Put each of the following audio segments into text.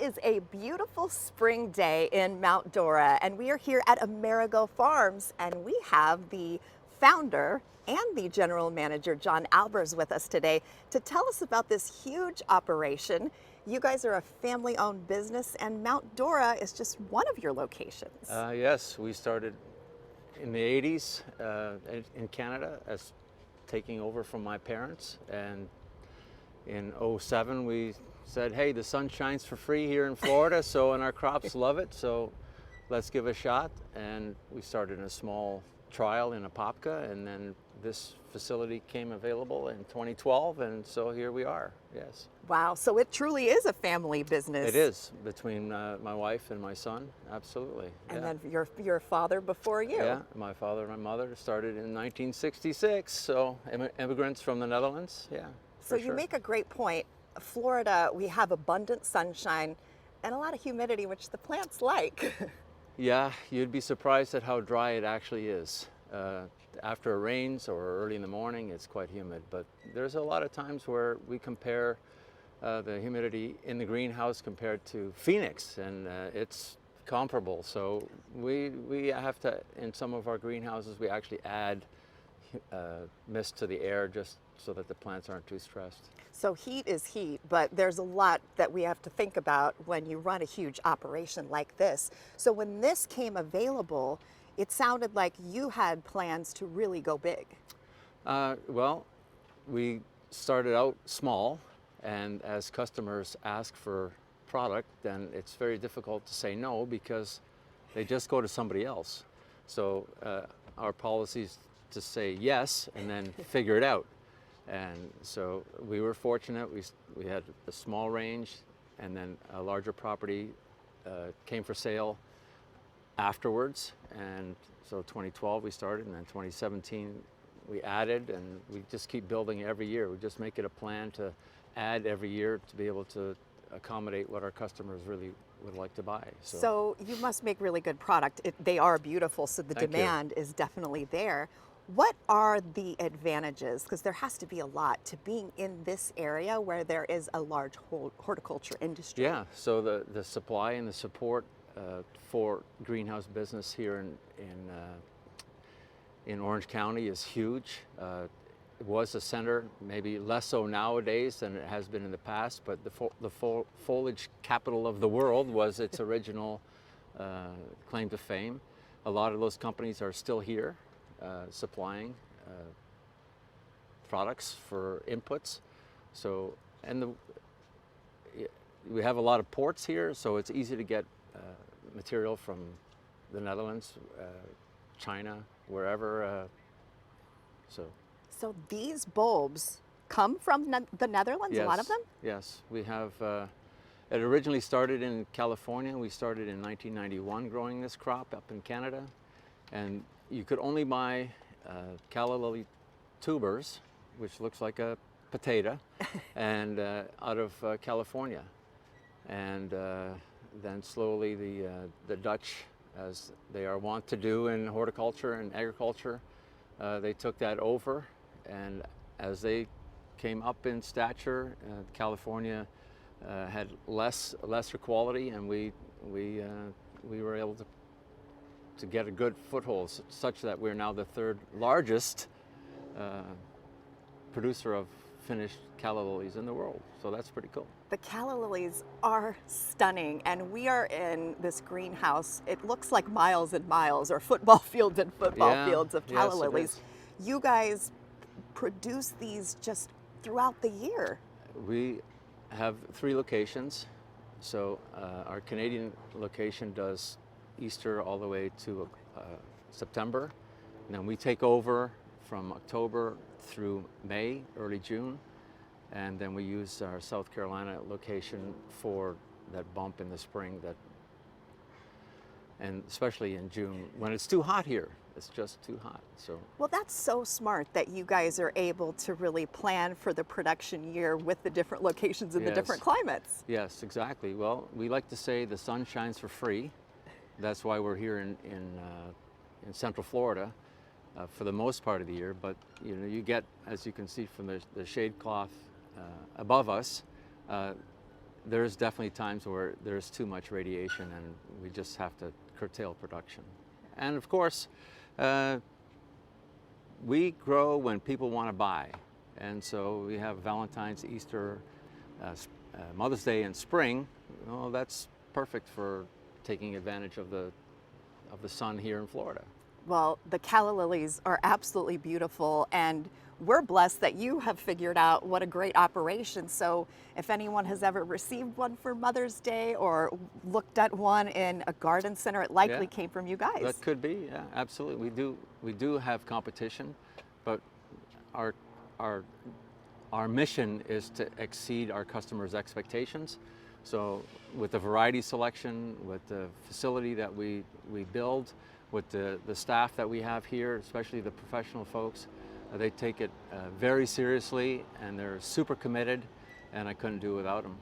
is a beautiful spring day in Mount Dora, and we are here at Amerigo Farms, and we have the founder and the general manager, John Albers, with us today to tell us about this huge operation. You guys are a family-owned business, and Mount Dora is just one of your locations. Yes, we started in the 80s in Canada as taking over from my parents, and in '07 we said, hey, the sun shines for free here in Florida, and our crops love it, so let's give it a shot. And we started in a small trial in Apopka, and then this facility came available in 2012, and so here we are, yes. Wow, so it truly is a family business. It is, between my wife and my son, absolutely. And yeah. then your father before you. Yeah, my father and my mother started in 1966, so immigrants from the Netherlands, yeah. So you make a great point. Florida, we have abundant sunshine and a lot of humidity, which the plants like. Yeah, you'd be surprised at how dry it actually is. After it rains or early in the morning, it's quite humid, but there's a lot of times where we compare the humidity in the greenhouse compared to Phoenix, and it's comparable. So we have to, in some of our greenhouses, we actually add mist to the air just so that the plants aren't too stressed. So heat is heat, but there's a lot that we have to think about when you run a huge operation like this. So when this came available, it sounded like you had plans to really go big. Well, we started out small, and as customers ask for product, then it's very difficult to say no because they just go to somebody else. So our policy is to say yes and then figure it out. And so we were fortunate. We had a small range, and then a larger property came for sale afterwards. And so 2012 we started, and then 2017 we added, and we just keep building every year. We just make it a plan to add every year to be able to accommodate what our customers really would like to buy. So you must make really good product. They are beautiful, so the demand is definitely there. What are the advantages, because there has to be a lot, to being in this area where there is a large horticulture industry? Yeah, so the supply and the support for greenhouse business here in Orange County is huge. It was a center, maybe less so nowadays than it has been in the past, but the foliage capital of the world was its original claim to fame. A lot of those companies are still here. Supplying products for inputs. So, and we have a lot of ports here, so it's easy to get material from the Netherlands, China, wherever. So these bulbs come from the Netherlands, yes, a lot of them? Yes, we have. It originally started in California. We started in 1991 growing this crop up in Canada, and you could only buy calla lily tubers, which looks like a potato, and out of California. And then slowly the Dutch, as they are wont to do in horticulture and agriculture, they took that over, and as they came up in stature, California had lesser quality, and we were able to get a good foothold, such that we're now the third largest producer of finished calla lilies in the world. So that's pretty cool. The calla lilies are stunning, and we are in this greenhouse. It looks like miles and miles, or football fields and football fields of calla lilies. You guys produce these just throughout the year. We have 3 locations. So our Canadian location does Easter all the way to September, and then we take over from October through May, early June, and then we use our South Carolina location for that bump in the spring, and especially in June when it's too hot here. It's just too hot. So well, that's so smart that you guys are able to really plan for the production year with the different locations and the different climates. Yes, exactly. Well, we like to say the sun shines for free. That's why we're here in Central Florida for the most part of the year. But you get, as you can see from the shade cloth above us, there's definitely times where there's too much radiation and we just have to curtail production. And of course, we grow when people want to buy. And so we have Valentine's, Easter, Mother's Day in spring. Well, that's perfect for taking advantage of the sun here in Florida. Well, the calla lilies are absolutely beautiful, and we're blessed that you have figured out what a great operation. So if anyone has ever received one for Mother's Day or looked at one in a garden center, it likely came from you guys. That could be, yeah, absolutely. We do have competition, but our mission is to exceed our customers' expectations. So with the variety selection, with the facility that we build, with the staff that we have here, especially the professional folks, they take it very seriously and they're super committed, and I couldn't do it without them.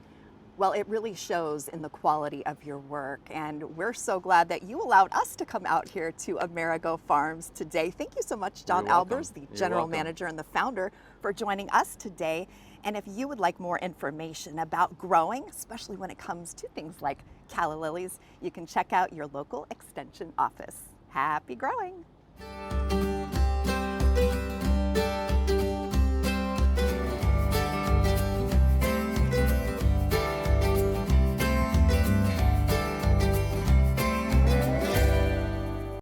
Well, it really shows in the quality of your work, and we're so glad that you allowed us to come out here to Amerigo Farms today. Thank you so much, John Albers, the general manager and the founder, for joining us today. And if you would like more information about growing, especially when it comes to things like calla lilies, you can check out your local extension office. Happy growing!